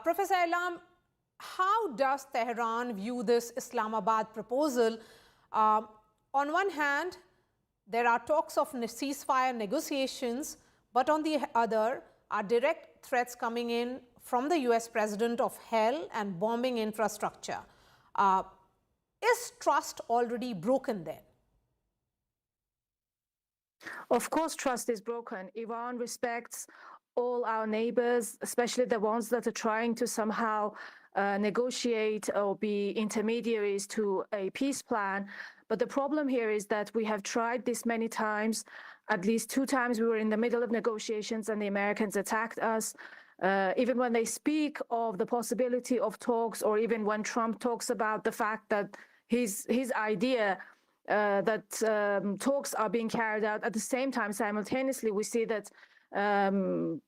Professor Alam, how does Tehran view this Islamabad proposal? On one hand, there are talks of ceasefire negotiations, but on the other are direct threats coming in from the US president of hell and bombing infrastructure. Is trust already broken then? Of course, trust is broken. Iran respects all our neighbors, especially the ones that are trying to somehow negotiate or be intermediaries to a peace plan. But the problem here is that we have tried this many times. At least 2 times we were in the middle of negotiations and the Americans attacked us. Even when they speak of the possibility of talks, or even when Trump talks about the fact that his idea that talks are being carried out, at the same time, simultaneously, we see that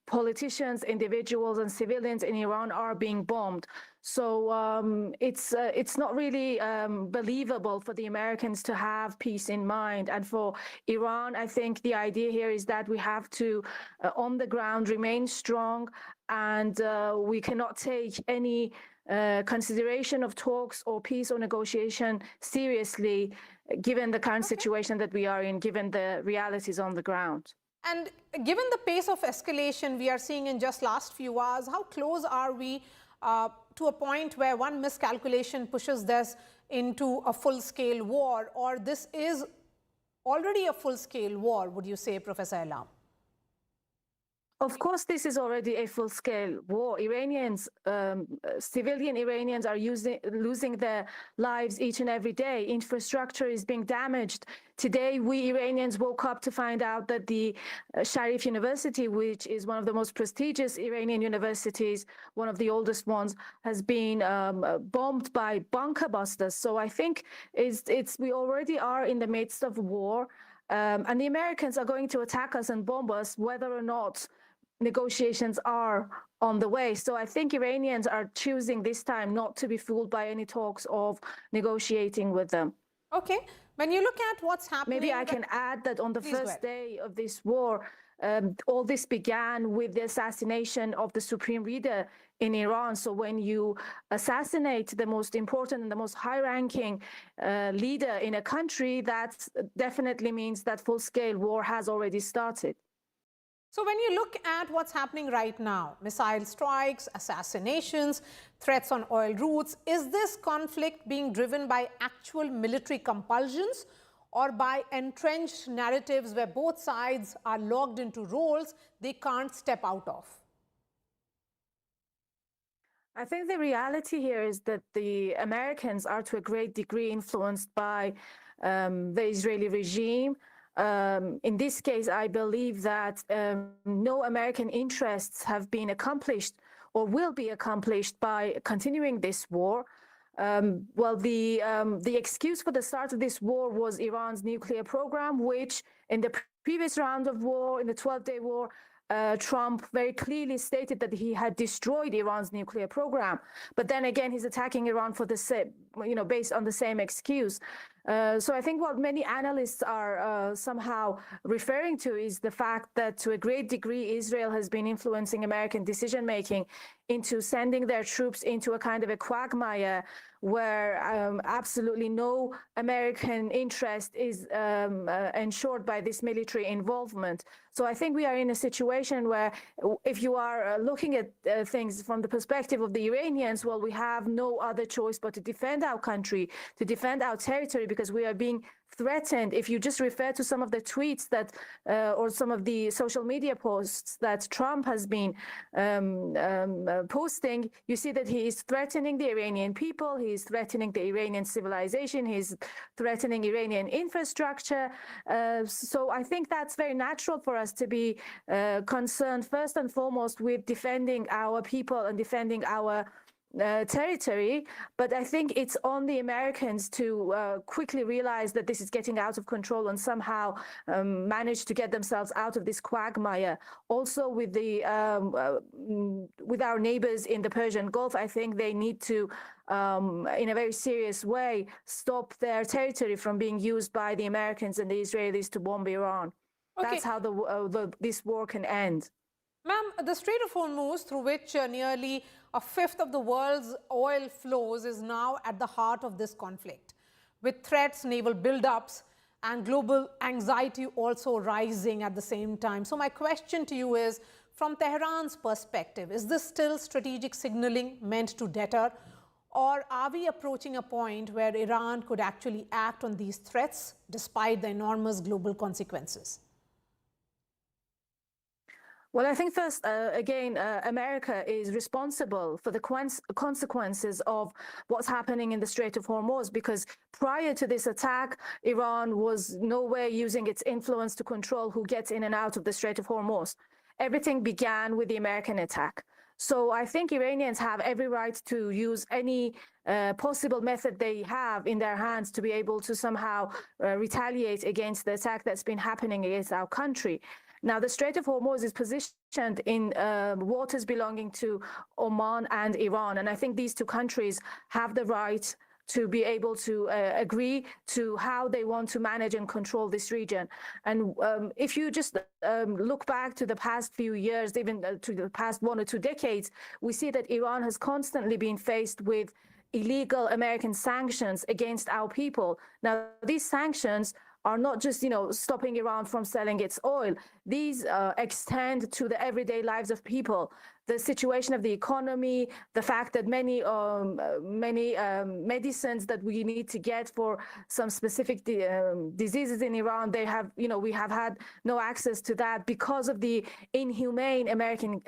politicians, individuals, and civilians in Iran are being bombed. So it's not really believable for the Americans to have peace in mind. And for Iran, I think the idea here is that we have to, on the ground, remain strong, and we cannot take any consideration of talks or peace or negotiation seriously, given the current situation that we are in, given the realities on the ground. And given the pace of escalation we are seeing in just last few hours, how close are we to a point where one miscalculation pushes this into a full-scale war, or this is already a full-scale war, would you say, Professor Alam? Of course, this is already a full-scale war. Iranians, civilian Iranians are losing their lives each and every day. Infrastructure is being damaged. Today, we Iranians woke up to find out that the Sharif University, which is one of the most prestigious Iranian universities, one of the oldest ones, has been bombed by bunker busters. So I think we already are in the midst of war, and the Americans are going to attack us and bomb us, whether or not negotiations are on the way. So I think Iranians are choosing this time not to be fooled by any talks of negotiating with them. Okay. When you look at what's happening... Maybe I can add that on the first day of this war, all this began with the assassination of the supreme leader in Iran. So when you assassinate the most important and the most high-ranking leader in a country, that definitely means that full-scale war has already started. So when you look at what's happening right now, missile strikes, assassinations, threats on oil routes, is this conflict being driven by actual military compulsions or by entrenched narratives where both sides are locked into roles they can't step out of? I think the reality here is that the Americans are to a great degree influenced by the Israeli regime. In this case, I believe that no American interests have been accomplished or will be accomplished by continuing this war. Well, the excuse for the start of this war was Iran's nuclear program, which in the previous round of war, in the 12-day war, Trump very clearly stated that he had destroyed Iran's nuclear program. But then again, he's attacking Iran for the same, based on the same excuse. So I think what many analysts are somehow referring to is the fact that to a great degree, Israel has been influencing American decision-making into sending their troops into a kind of a quagmire where absolutely no American interest is ensured by this military involvement. So I think we are in a situation where if you are looking at things from the perspective of the Iranians, well, we have no other choice but to defend our country, to defend our territory, because we are being threatened. If you just refer to some of the tweets that, or some of the social media posts that Trump has been posting, you see that he is threatening the Iranian people, he is threatening the Iranian civilization, he is threatening Iranian infrastructure. So I think that's very natural for us to be concerned first and foremost with defending our people and defending our territory, but I think it's on the Americans to quickly realize that this is getting out of control and somehow manage to get themselves out of this quagmire. Also with the with our neighbors in the Persian Gulf, I think they need to in a very serious way stop their territory from being used by the Americans and the Israelis to bomb Iran. Okay. That's how this war can end. Ma'am, the Strait of Hormuz, through which nearly a fifth of the world's oil flows is now at the heart of this conflict, with threats, naval buildups, and global anxiety also rising at the same time. So my question to you is, from Tehran's perspective, is this still strategic signaling meant to deter? Or are we approaching a point where Iran could actually act on these threats despite the enormous global consequences? Well, I think first, again, America is responsible for the consequences of what's happening in the Strait of Hormuz, because prior to this attack, Iran was nowhere using its influence to control who gets in and out of the Strait of Hormuz. Everything began with the American attack. So I think Iranians have every right to use any possible method they have in their hands to be able to somehow retaliate against the attack that's been happening against our country. Now, the Strait of Hormuz is positioned in waters belonging to Oman and Iran. And I think these two countries have the right to be able to agree to how they want to manage and control this region. And if you just look back to the past few years, even to the past 1 or 2 decades, we see that Iran has constantly been faced with illegal American sanctions against our people. Now, these sanctions are not just, stopping Iran from selling its oil. These extend to the everyday lives of people. The situation of the economy, the fact that many medicines that we need to get for some specific diseases in Iran, we have had no access to that because of the inhumane American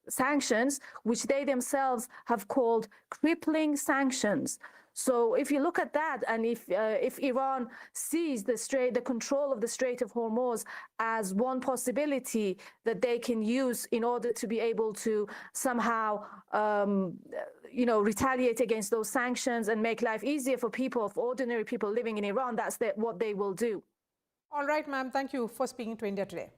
sanctions, which they themselves have called crippling sanctions. So if you look at that, and if Iran sees the control of the Strait of Hormuz as one possibility that they can use in order to be able to somehow, retaliate against those sanctions and make life easier for ordinary people living in Iran, that's what they will do. All right, ma'am. Thank you for speaking to India Today.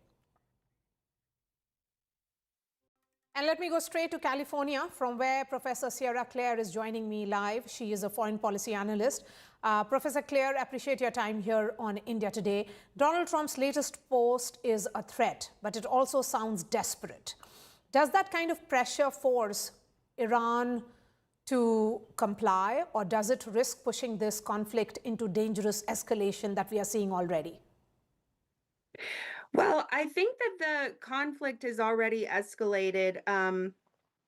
And let me go straight to California, from where Professor Sierra Claire is joining me live. She is a foreign policy analyst. Professor Claire, appreciate your time here on India Today. Donald Trump's latest post is a threat, but it also sounds desperate. Does that kind of pressure force Iran to comply, or does it risk pushing this conflict into dangerous escalation that we are seeing already? Well, I think that the conflict has already escalated.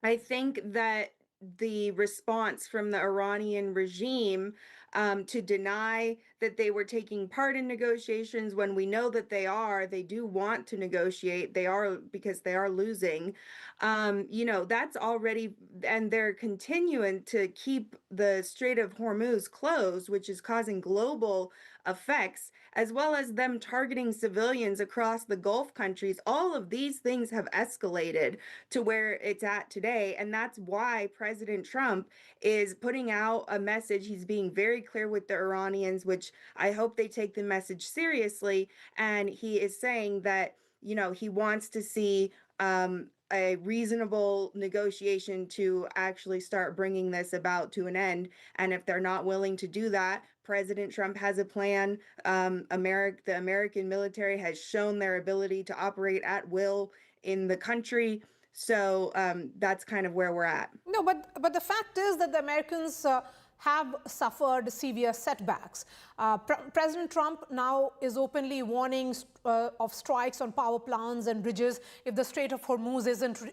I think that the response from the Iranian regime to deny that they were taking part in negotiations when we know that they do want to negotiate. They are, because they are losing. That's already, and they're continuing to keep the Strait of Hormuz closed, which is causing global effects, as well as them targeting civilians across the Gulf countries. All of these things have escalated to where it's at today. And that's why President Trump is putting out a message. He's being very clear with the Iranians, which I hope they take the message seriously. And he is saying that, he wants to see a reasonable negotiation to actually start bringing this about to an end. And if they're not willing to do that, President Trump has a plan. The American military has shown their ability to operate at will in the country. So that's kind of where we're at. No, but the fact is that the Americans have suffered severe setbacks. President Trump now is openly warning of strikes on power plants and bridges if the Strait of Hormuz isn't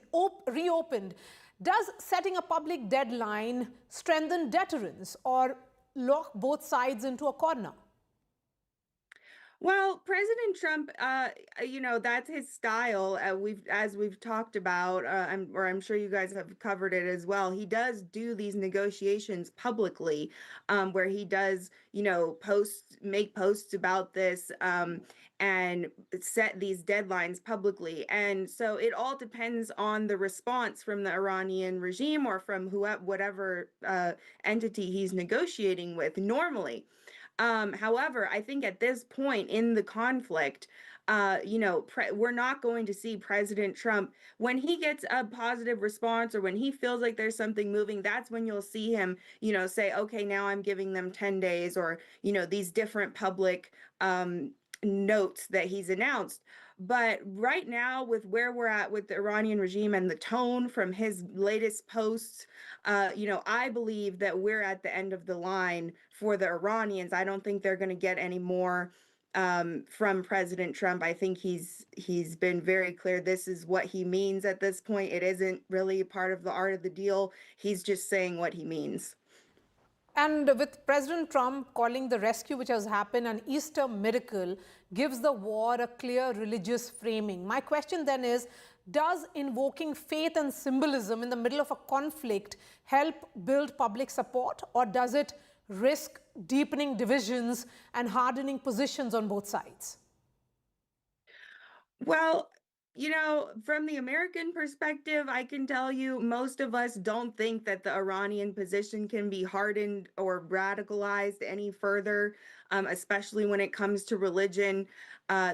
reopened. Does setting a public deadline strengthen deterrence or lock both sides into a corner? Well, President Trump, that's his style. As we've talked about, I'm sure you guys have covered it as well. He does do these negotiations publicly, where he does, make posts about this, and set these deadlines publicly. And so it all depends on the response from the Iranian regime or from whatever entity he's negotiating with normally. However, I think at this point in the conflict, we're not going to see President Trump, when he gets a positive response or when he feels like there's something moving, that's when you'll see him, say, okay, now I'm giving them 10 days or, these different public notes that he's announced. But right now, with where we're at with the Iranian regime and the tone from his latest posts, I believe that we're at the end of the line for the Iranians. I don't think they're going to get any more from President Trump. I think he's been very clear. This is what he means at this point. It isn't really part of the art of the deal. He's just saying what he means. And with President Trump calling the rescue which has happened an Easter miracle, gives the war a clear religious framing. My question then is, does invoking faith and symbolism in the middle of a conflict help build public support, or does it risk deepening divisions and hardening positions on both sides? Well, from the American perspective, I can tell you most of us don't think that the Iranian position can be hardened or radicalized any further, especially when it comes to religion.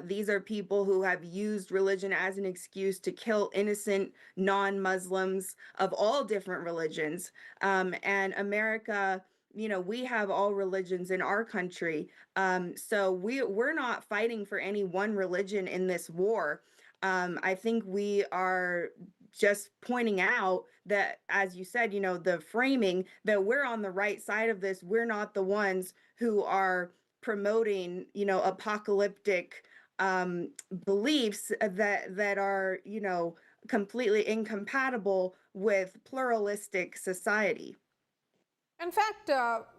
These are people who have used religion as an excuse to kill innocent non-Muslims of all different religions. And America, we have all religions in our country. So we're not fighting for any one religion in this war. I think we are just pointing out that, as you said, the framing that we're on the right side of this. We're not the ones who are promoting, apocalyptic beliefs that are, completely incompatible with pluralistic society. In fact,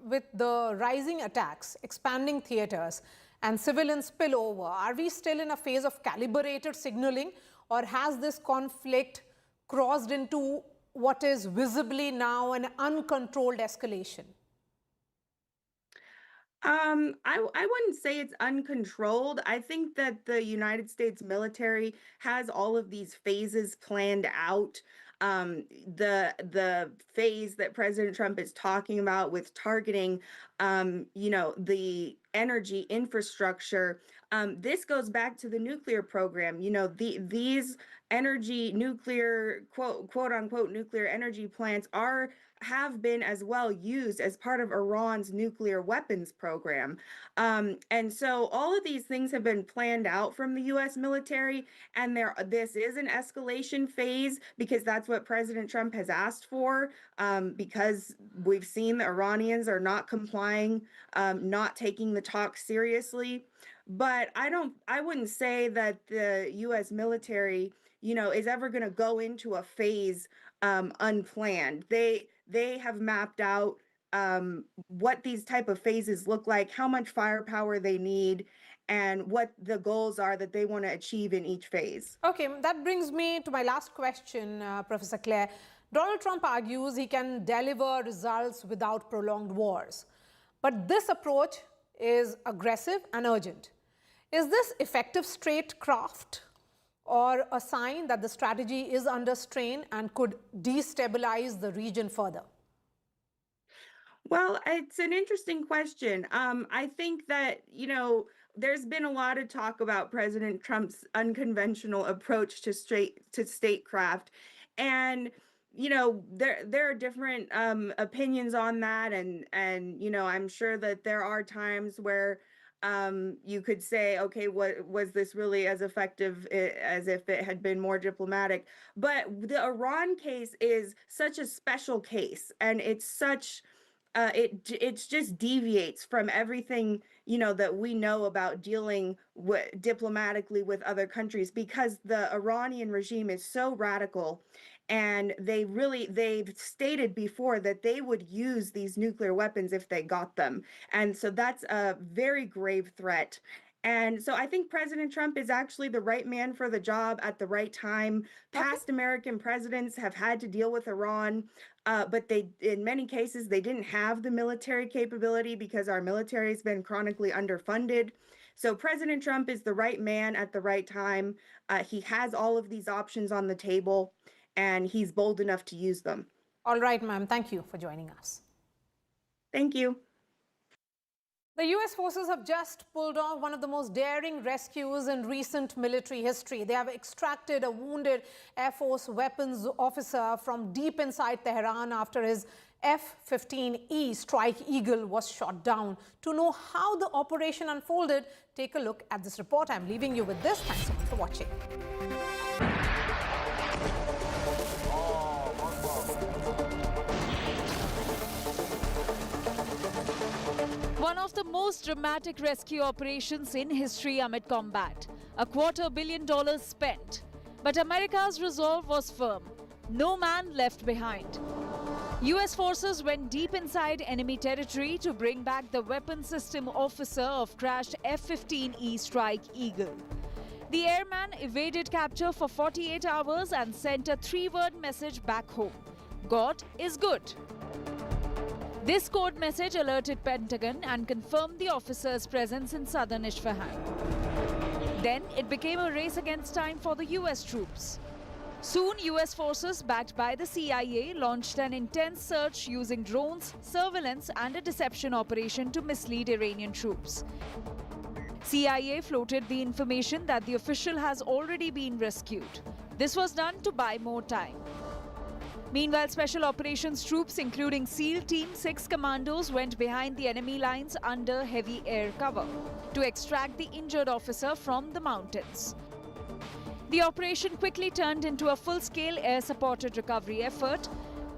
with the rising attacks, expanding theaters, and civilian spillover, are we still in a phase of calibrated signaling, or has this conflict crossed into what is visibly now an uncontrolled escalation? I wouldn't say it's uncontrolled. I think that the United States military has all of these phases planned out. The phase that President Trump is talking about with targeting, the energy infrastructure. This goes back to the nuclear program. These energy nuclear quote unquote nuclear energy plants have been as well used as part of Iran's nuclear weapons program. And so all of these things have been planned out from the US military, and this is an escalation phase because that's what President Trump has asked for, because we've seen the Iranians are not complying, not taking the talks seriously. But I wouldn't say that the US military, is ever going to go into a phase unplanned. They have mapped out what these type of phases look like, how much firepower they need, and what the goals are that they want to achieve in each phase. Okay, that brings me to my last question, Professor Claire. Donald Trump argues he can deliver results without prolonged wars. But this approach is aggressive and urgent. Is this effective statecraft, or a sign that the strategy is under strain and could destabilize the region further? Well, it's an interesting question. I think that, there's been a lot of talk about President Trump's unconventional approach to statecraft. And, there are different opinions on that. And I'm sure that there are times where you could say, okay, what was this really as effective as if it had been more diplomatic? But the Iran case is such a special case, and it's such it's just deviates from everything that we know about dealing diplomatically with other countries, because the Iranian regime is so radical, and they've stated before that they would use these nuclear weapons if they got them. And so that's a very grave threat. And so I think President Trump is actually the right man for the job at the right time. Past American presidents have had to deal with Iran, but in many cases, they didn't have the military capability because our military has been chronically underfunded. So President Trump is the right man at the right time. He has all of these options on the table, and he's bold enough to use them. All right, ma'am. Thank you for joining us. Thank you. The US forces have just pulled off one of the most daring rescues in recent military history. They have extracted a wounded Air Force weapons officer from deep inside Tehran after his F-15E Strike Eagle was shot down. To know how the operation unfolded, take a look at this report. I'm leaving you with this. Thanks so much for watching. One of the most dramatic rescue operations in history amid combat. $250 million spent. But America's resolve was firm. No man left behind. US forces went deep inside enemy territory to bring back the weapon system officer of crashed F-15E Strike Eagle. The airman evaded capture for 48 hours and sent a 3-word message back home. God is good. This code message alerted Pentagon and confirmed the officer's presence in southern Isfahan. Then it became a race against time for the US troops. Soon, US forces, backed by the CIA, launched an intense search using drones, surveillance and a deception operation to mislead Iranian troops. CIA floated the information that the official has already been rescued. This was done to buy more time. Meanwhile, Special Operations troops, including SEAL Team 6 commandos, went behind the enemy lines under heavy air cover to extract the injured officer from the mountains. The operation quickly turned into a full-scale air-supported recovery effort.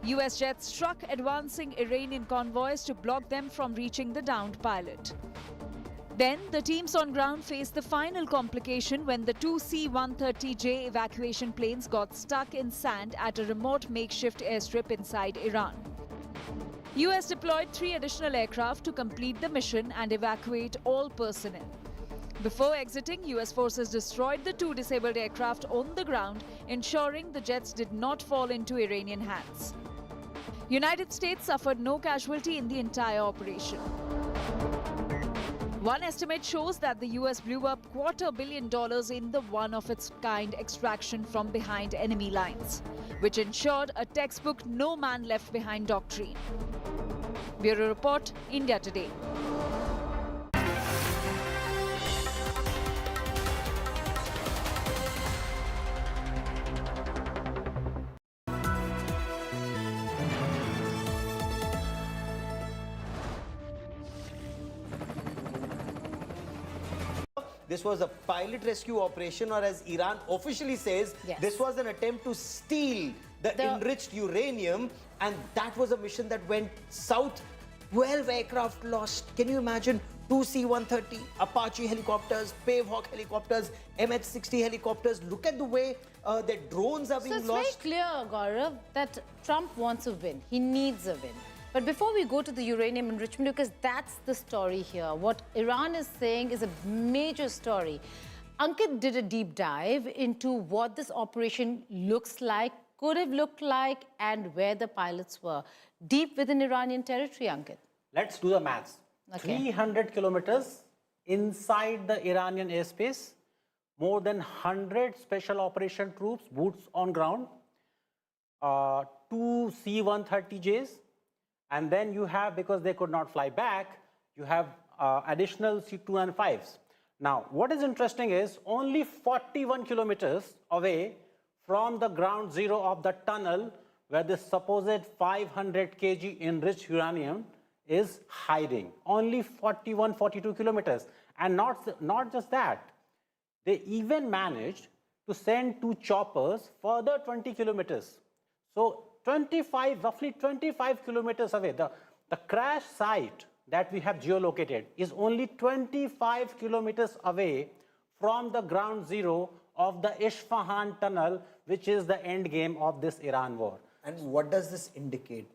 US jets struck advancing Iranian convoys to block them from reaching the downed pilot. Then, the teams on ground faced the final complication when the 2 C-130J evacuation planes got stuck in sand at a remote makeshift airstrip inside Iran. US deployed 3 additional aircraft to complete the mission and evacuate all personnel. Before exiting, US forces destroyed the 2 disabled aircraft on the ground, ensuring the jets did not fall into Iranian hands. United States suffered no casualty in the entire operation. One estimate shows that the US blew up $250 million in the one-of-its-kind extraction from behind enemy lines, which ensured a textbook no man left behind doctrine. Bureau Report, India Today. This was a pilot rescue operation, or as Iran officially says, Yes. this was an attempt to steal the enriched uranium, and that was a mission that went south. 12 aircraft lost. Can you imagine? 2 C-130, Apache helicopters, Pavehawk helicopters, MH-60 helicopters. Look at the way their drones are being So it's lost. very clear, Gaurav, that Trump wants a win. He needs a win. But before we go to the uranium enrichment, because that's the story here, what Iran is saying is a major story. Ankit did a deep dive into what this operation looks like, could have looked like, and where the pilots were. Deep within Iranian territory, Ankit. Let's do the maths. Okay. 300 kilometers inside the Iranian airspace, more than 100 special operation troops, boots on ground, 2 C-130Js, and then you have, because they could not fly back, you have additional C-295s. Now, what is interesting is only 41 kilometers away from the ground zero of the tunnel where the supposed 500 kg enriched uranium is hiding. Only 41, 42 kilometers. And not just that, they even managed to send 2 choppers further 20 kilometers. So roughly 25 kilometers away. The crash site that we have geolocated is only 25 kilometers away from the ground zero of the Isfahan tunnel, which is the end game of this Iran war. And what does this indicate?